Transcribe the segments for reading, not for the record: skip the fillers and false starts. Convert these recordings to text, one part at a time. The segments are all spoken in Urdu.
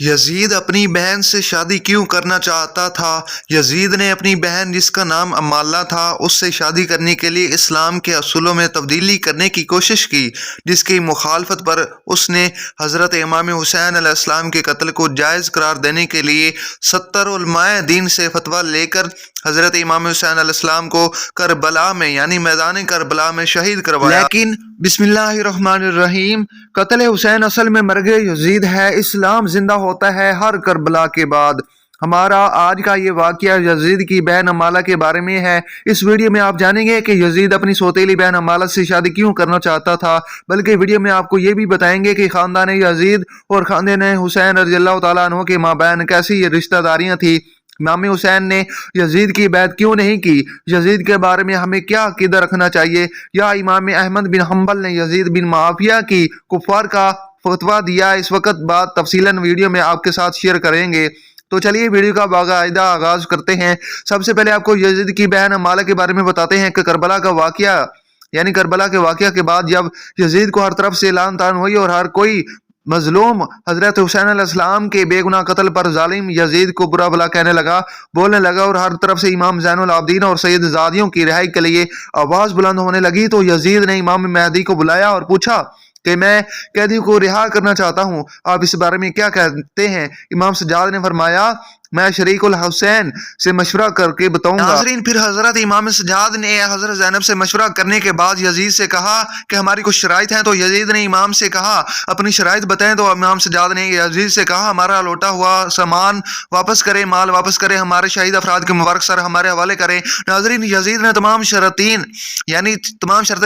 یزید اپنی بہن سے شادی کیوں کرنا چاہتا تھا؟ یزید نے اپنی بہن جس کا نام امالہ تھا اس سے شادی کرنے کے لیے اسلام کے اصولوں میں تبدیلی کرنے کی کوشش کی، جس کی مخالفت پر اس نے حضرت امام حسین علیہ السلام کے قتل کو جائز قرار دینے کے لیے 70 علماء دین سے فتویٰ لے کر حضرت امام حسین علیہ السلام کو کربلا میں یعنی میدان کربلا میں شہید کروایا۔ لیکن بسم اللہ الرحمن الرحیم، قتل حسین اصل میں مرگ یزید ہے، اسلام زندہ ہوتا ہے ہر کربلا کے بعد۔ ہمارا آج کا یہ واقعہ یزید کی بہن امالہ کے بارے میں ہے۔ اس ویڈیو میں آپ جانیں گے کہ یزید اپنی سوتیلی بہن امالہ سے شادی کیوں کرنا چاہتا تھا، بلکہ ویڈیو میں آپ کو یہ بھی بتائیں گے کہ خاندان یزید اور خاندان حسین رضی اللہ تعالیٰ عنہ کے مابین کیسی یہ رشتہ داریاں تھیں۔ امام حسین نے یزید کی بیعت کیوں نہیں کی؟ یزید کے بارے میں ہمیں کیا عقیدہ رکھنا چاہیے؟ یا امام احمد بن حنبل نے یزید بن معاویہ کی کفار کا فتویٰ دیا؟ اس وقت بات تفصیلاً ویڈیو میں آپ کے ساتھ شیئر کریں گے۔ تو چلیے ویڈیو کا باقاعدہ آغاز کرتے ہیں۔ سب سے پہلے آپ کو یزید کی بہن امالہ کے بارے میں بتاتے ہیں کہ کربلا کا واقعہ یعنی کربلا کے واقعہ کے بعد جب یزید کو ہر طرف سے لعن طعن ہوئی اور ہر کوئی مظلوم حضرت حسین علیہ السلام کے بے گناہ قتل پر ظالم یزید کو برا بھلا کہنے لگا، بولنے لگا، اور ہر طرف سے امام زین العابدین اور سید زادیوں کی رہائی کے لیے آواز بلند ہونے لگی، تو یزید نے امام مہدی کو بلایا اور پوچھا کہ میں قیدی کو رہا کرنا چاہتا ہوں، آپ اس بارے میں کیا کہتے ہیں؟ امام سجاد نے فرمایا، میں شریک الحسین سے مشورہ کر کے بتاؤں گا۔ ناظرین، پھر حضرت امام سجاد نے حضرت زینب سے مشورہ کرنے کے بعد یزید سے کہا کہ ہماری کچھ شرائط ہیں، تو یزید نے امام سے کہا اپنی شرائط بتائیں، تو امام سجاد نے یزید سے کہا ہمارا لوٹا ہوا سامان واپس کرے، مال واپس کرے، ہمارے شہید افراد کے مبارک سر ہمارے حوالے کریں۔ ناظرین، یزید نے تمام شرطیں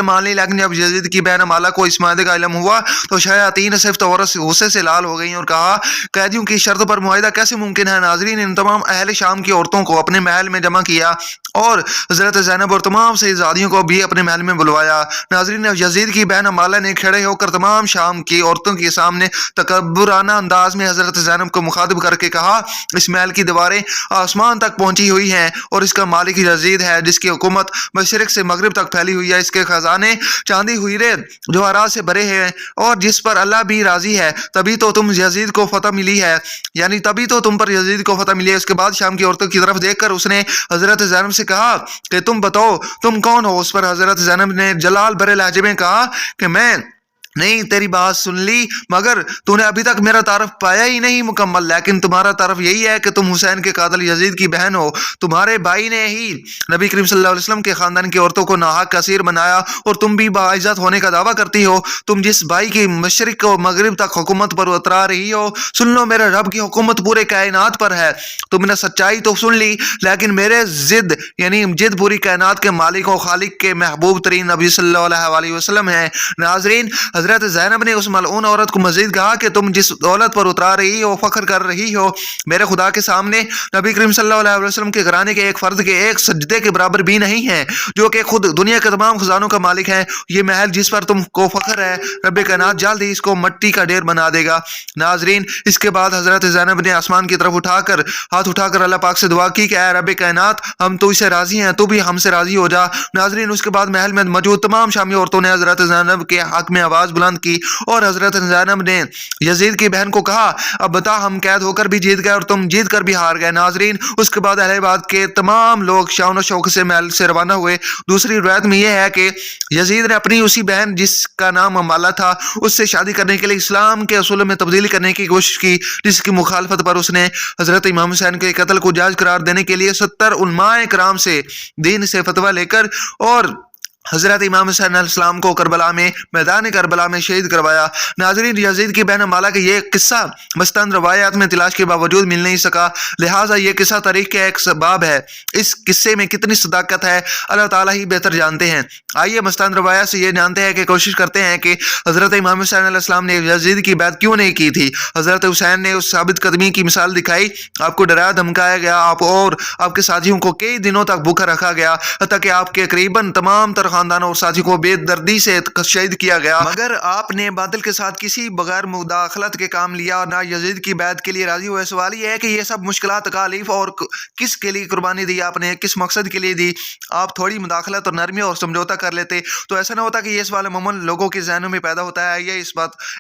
مان لی، لیکن جب یزید کی بہن امالہ کو اس معاہدے کا علم ہوا تو شیاطین صرف غصے سے لال ہو گئیں اور کہا قیدیوں کی شرط پر معاہدہ کیسے ممکن ہے؟ ناظرین، ان تمام اہل شام کی عورتوں کو اپنے محل میں جمع کیا اور حضرت زینب اور تمام شہزادیوں کو بھی اپنے محل میں بلوایا۔ ناظرین، یزید کی بہن امالہ نے کھڑے ہو کر تمام شام کی عورتوں کے سامنے تکبرانہ انداز میں حضرت زینب کو مخاطب کر کے کہا، اس محل کی دیواریں آسمان تک پہنچی ہوئی ہیں اور اس کا مالک یزید ہے، جس کی حکومت مشرق سے مغرب تک پھیلی ہوئی ہے، اس کے خزانے چاندی ہیرے جواہرات سے بھرے ہیں اور جس پر اللہ بھی راضی ہے، تبھی تو تم یزید کو فتح ملی ہے، یعنی تبھی تو تم پر یزید کو فتح ملی ہے۔ اس کے بعد شام کی عورتوں کی طرف دیکھ کر اس نے حضرت زینب سے کہا کہ تم بتاؤ تم کون ہو؟ اس پر حضرت زینب نے جلال بھرے لہجے میں کہا کہ میں نہیں تیری بات سن لی، مگر تو نے ابھی تک میرا تعارف پایا ہی نہیں مکمل، لیکن تمہارا تعارف یہی ہے کہ تم حسین کے قاتل یزید کی بہن ہو۔ تمہارے بھائی نے ہی نبی کریم صلی اللہ علیہ وسلم کے خاندان کی عورتوں کو ناحق اسیر بنایا اور تم بھی باعزت ہونے کا دعویٰ کرتی ہو۔ تم جس بھائی کی مشرق و مغرب تک حکومت پر اترا رہی ہو، سن لو میرے رب کی حکومت پورے کائنات پر ہے۔ تم نے سچائی تو سن لی، لیکن میرے ضد پوری کائنات کے مالک و خالق کے محبوب ترین نبی صلی اللہ علیہ وسلم ہیں۔ ناظرین، حضرت زینب نے اس ملعون عورت کو مزید کہا کہ تم جس دولت پر اترا رہی ہو، فخر کر رہی ہو، میرے خدا کے سامنے نبی کریم صلی اللہ علیہ وسلم کے گھرانے کے ایک فرد کے ایک سجدے کے برابر بھی نہیں ہے، جو کہ خود دنیا کے تمام خزانوں کا مالک ہے۔ یہ محل جس پر تم کو فخر ہے، رب کائنات جلد ہی اس کو مٹی کا ڈھیر بنا دے گا۔ ناظرین، اس کے بعد حضرت زینب نے آسمان کی طرف ہاتھ اٹھا کر اللہ پاک سے دعا کی کہ اے رب کائنات، ہم تو اس سے راضی ہیں، تو بھی ہم سے راضی ہو جا۔ ناظرین، اس کے بعد محل میں موجود تمام شامی عورتوں نے حضرت زینب کے حق میں آواز بلند کی اور حضرت زینب نے یزید کی بہن کو کہا، اب بتا، ہم قید ہو کر بھی جیت گئے اور تم جیت کر بھی ہار گئے۔ ناظرین، اس کے بعد اہل بیت کے تمام لوگ شان و شوق سے محل سے روانہ ہوئے۔ دوسری روایت میں یہ ہے کہ یزید نے اپنی اسی بہن جس کا نام امالہ تھا اس سے شادی کرنے کے لیے اسلام کے اصولوں میں تبدیلی کرنے کی کوشش کی، جس کی مخالفت پر اس نے حضرت امام حسین کے قتل کو جائز قرار دینے کے لیے 70 علماء کرام سے دین سے فتویٰ لے کر اور حضرت امام حسین علیہ السلام کو کربلا میں میدان کربلا میں شہید کروایا۔ ناظرین، یزید کی بہن امالہ کا یہ قصہ مستند روایات میں تلاش کے باوجود مل نہیں سکا، لہٰذا یہ قصہ تاریخ کا ایک باب ہے۔ اس قصے میں کتنی صداقت ہے اللہ تعالیٰ ہی بہتر جانتے ہیں۔ آئیے مستند روایات سے یہ جانتے ہیں کہ کوشش کرتے ہیں کہ حضرت امام حسین علیہ السلام نے یزید کی بیعت کیوں نہیں کی تھی۔ حضرت حسین نے اس ثابت قدمی کی مثال دکھائی، آپ کو ڈرایا دھمکایا گیا، آپ اور آپ کے ساتھیوں کو کئی دنوں تک بھوکا رکھا گیا، حتیٰ کہ آپ کے قریباً تمام تر خاندان اور ساتھی کو بے دردی سے شہید کیا گیا، مگر آپ نے باطل کے ساتھ کسی بغیر مداخلت کے کام لیا، نہ یزید کی بیعت کے لیے راضی ہوئے۔ سوال یہ ہے کہ یہ سب مشکلات، تکالیف اور کس کے لیے قربانی دی آپ نے، کس مقصد کے لیے دی؟ آپ تھوڑی مداخلت اور نرمی اور سمجھوتا کر لیتے تو ایسا نہ ہوتا کہ یہ سوال عموماً لوگوں کے ذہنوں میں پیدا ہوتا ہے۔ یہ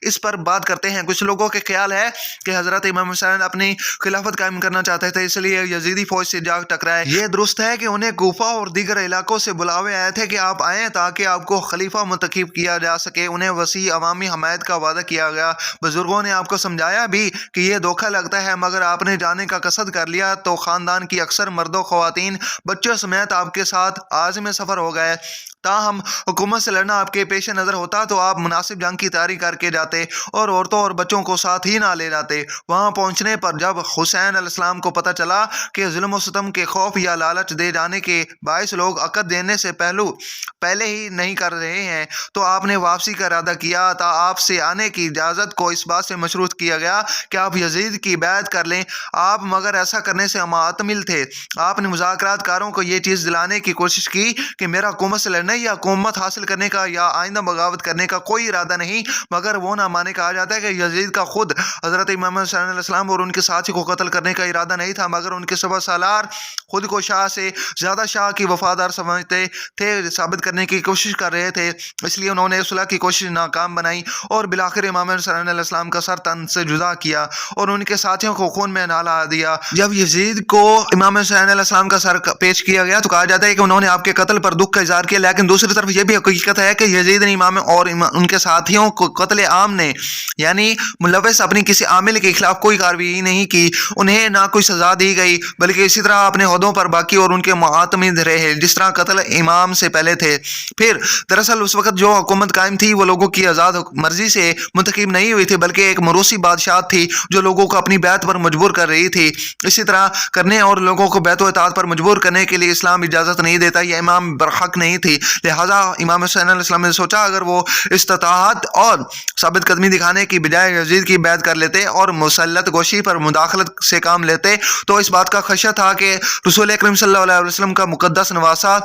اس پر بات کرتے ہیں۔ کچھ لوگوں کے خیال ہے کہ حضرت امام حسین اپنی خلافت قائم کرنا چاہتے تھے، اس لیے یزیدی فوج سے جا ٹکرائے۔ یہ درست ہے کہ انہیں کوفہ اور دیگر علاقوں سے بلاوے آئے تھے کہ آپ آئیں تاکہ آپ کو خلیفہ منتخب کیا جا سکے۔ انہیں وسیع عوامی حمایت کا وعدہ کیا گیا۔ بزرگوں نے آپ کو سمجھایا بھی کہ یہ دھوکہ لگتا ہے، مگر آپ نے جانے کا قصد کر لیا تو خاندان کی اکثر مرد و خواتین بچوں سمیت آپ کے ساتھ عازم سفر ہو گئے۔ تاہم حکومت سے لڑنا آپ کے پیش نظر ہوتا تو آپ مناسب جنگ کی تیاری کر کے جاتے اور عورتوں اور بچوں کو ساتھ ہی نہ لے جاتے۔ وہاں پہنچنے پر جب حسین علیہ السلام کو پتہ چلا کہ ظلم و ستم کے خوف یا لالچ دے جانے کے باعث لوگ عقد دینے سے پہلے ہی نہیں کر رہے ہیں تو آپ نے واپسی کا ارادہ کیا تھا۔ آپ سے آنے کی اجازت کو اس بات سے مشروط کیا گیا کہ آپ یزید کی بیعت کر لیں۔ آپ مگر ایسا کرنے سے معتمل تھے۔ آپ نے مذاکرات کاروں کو یہ چیز دلانے کی کوشش کی کہ میرا حکومت سے لڑنے یا حکومت حاصل کرنے کا یا آئندہ بغاوت کرنے کا کوئی ارادہ نہیں، مگر وہ نہ مانے۔ کہا جاتا ہے کہ یزید کا خود حضرت امام حسین علیہ السلام اور ان کے ساتھی کو قتل کرنے کا ارادہ نہیں تھا، مگر ان کے 7 سالار خود کو شاہ سے زیادہ شاہ کی وفادار سمجھتے تھے، ثابت کرنے کی کوشش کر رہے تھے، اس لیے انہوں نے صلح کی کوشش ناکام بنائی اور بالآخر امام حسین علیہ السلام کا سر تن سے جدا کیا اور ان کے ساتھیوں کو خون میں نہلا دیا۔ جب یزید کو امام حسین علیہ السلام کا سر پیش کیا گیا تو کہا جاتا ہے کہ انہوں نے آپ کے قتل پر دکھ کا اظہار کیا، لیکن دوسری طرف یہ بھی حقیقت ہے کہ یزید نے امام اور ان کے ساتھیوں کو قتل عام نے یعنی ملوث اپنی کسی عامل کے خلاف کوئی کارروائی نہیں کی، انہیں نہ کوئی سزا دی گئی، بلکہ اسی طرح اپنے عہدوں پر باقی اور ان کے معتمد رہے جس طرح قتل امام سے پہلے تھے۔ پھر دراصل اس وقت جو حکومت قائم تھی وہ لوگوں کی آزاد مرضی سے منتخب نہیں ہوئی تھی، بلکہ ایک موروثی بادشاہت تھی جو لوگوں کو اپنی بیعت پر مجبور کر رہی تھی۔ اسی طرح کرنے اور لوگوں کو بیعت و اطاعت پر مجبور کرنے کے لیے اسلام اجازت نہیں دیتا، یہ امام برحق نہیں تھی۔ لہٰذا امام حسین علیہ السلام نے سوچا اگر وہ استطاعت اور ثابت قدمی دکھانے کی بجائے یزید کی بیعت کر لیتے اور مسلط گوشی پر مداخلت سے کام لیتے تو اس بات کا خدشہ تھا کہ رسول اکرم صلی اللہ علیہ وسلم کا مقدس نواسا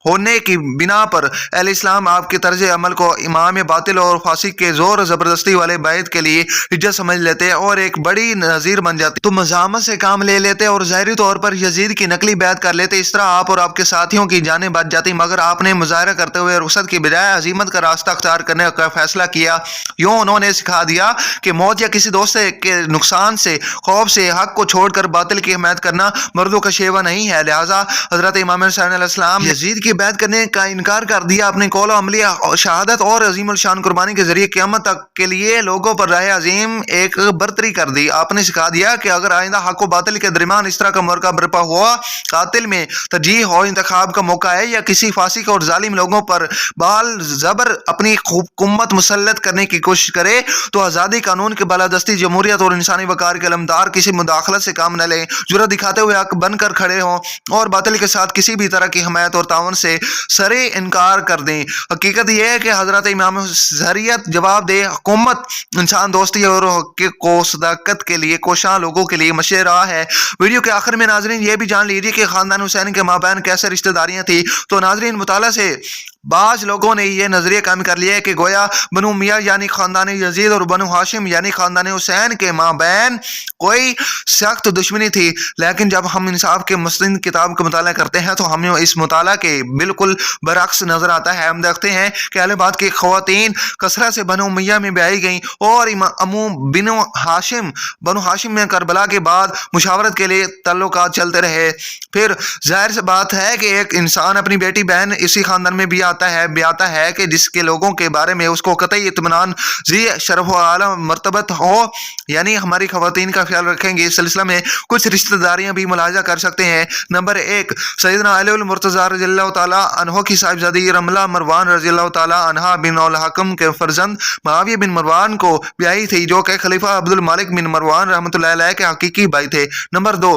ہونے کی بنا پر اہل اسلام آپ کے طرز عمل کو امام باطل اور فاسق کے زور زبردستی والے بیعت کے لیے حجت سمجھ لیتے اور ایک بڑی نظیر بن جاتی تو مزاحمت سے کام لے لیتے اور ظاہری طور پر یزید کی نقلی بیعت کر لیتے۔ اس طرح آپ اور آپ کے ساتھیوں کی جانیں بچ جاتی، مگر آپ نے مظاہرہ کرتے ہوئے رخصت کی بجائے عزیمت کا راستہ اختیار کرنے کا فیصلہ کیا۔ یوں انہوں نے سکھا دیا کہ موت یا کسی دوست کے نقصان سے خوف سے حق کو چھوڑ کر باطل کی حمایت کرنا مردوں کا شیوہ نہیں ہے۔ لہٰذا حضرت امام حسین علیہ السلام یزید کی بیعت کرنے کا انکار کر دیا، اپنے قول و عملی شہادت اور عظیم الشان قربانی کے ذریعے قیامت تک کے لیے لوگوں پر راہ عظیم ایک برتری کر دی۔ آپ نے سکھا دیا کہ اگر آئندہ حق و باطل کے درمیان اس طرح کا موقع برپا ہوا، قاتل میں ترجیح ہو، انتخاب کا موقع ہے یا کسی فاسق اور ظالم لوگوں پر بال زبر اپنی حکومت مسلط کرنے کی کوشش کرے تو آزادی، قانون کے بالادستی، جمہوریت اور انسانی وقار کے علمدار کسی مداخلت سے کام نہ لیں، جرأت دکھاتے ہوئے حق بن کر کھڑے ہوں اور باطل کے ساتھ کسی بھی طرح کی حمایت اور تعاون سے سرے انکار کر دیں۔ حقیقت یہ ہے کہ حضرت امام شریعت جواب دہ حکومت انسان دوستی اور حقوق و صداقت کے لیے کوشاں لوگوں کے لیے مشیر راہ ہے۔ ویڈیو کے آخر میں ناظرین یہ بھی جان لیجیے کہ خاندان حسین کے مابین کیسے رشتہ داریاں تھیں۔ تو ناظرین مطالعہ سے بعض لوگوں نے یہ نظریہ قائم کر لیا ہے کہ گویا بنو امیہ یعنی خاندان یزید اور بنو ہاشم یعنی خاندان حسین کے مابین کوئی سخت دشمنی تھی، لیکن جب ہم انصاف کے مستند کتاب کا مطالعہ کرتے ہیں تو ہمیں اس مطالعہ کے بالکل برعکس نظر آتا ہے۔ ہم دیکھتے ہیں کہ اہل بیت کی خواتین کثرت سے بنو امیہ میں بیائی گئیں اور بنو ہاشم میں کربلا کے بعد مشاورت کے لیے تعلقات چلتے رہے۔ پھر ظاہر سی بات ہے کہ ایک انسان اپنی بیٹی بہن اسی خاندان میں بھی آتا ہے کہ جس کے لوگوں کے بارے میں اس کو قطعی اطمینان ذی شرف و اعلی مرتبت ہو، یعنی ہماری خواتین کا خیال رکھیں گے۔ اس سلسلہ میں کچھ رشتہ داریاں بھی ملاحظہ کر سکتے ہیں۔ نمبر 1، سیدنا علی المرتضیٰ رضی اللہ تعالیٰ عنہ کی صاحبزادی رملہ مروان رضی اللہ تعالیٰ عنہ بن الحکم کے فرزند معاویہ بن مروان کو بیائی تھی، جو کہ خلیفہ عبد الملک بن مروان رحمۃ اللہ علیہ کے حقیقی بھائی تھے۔ نمبر 2،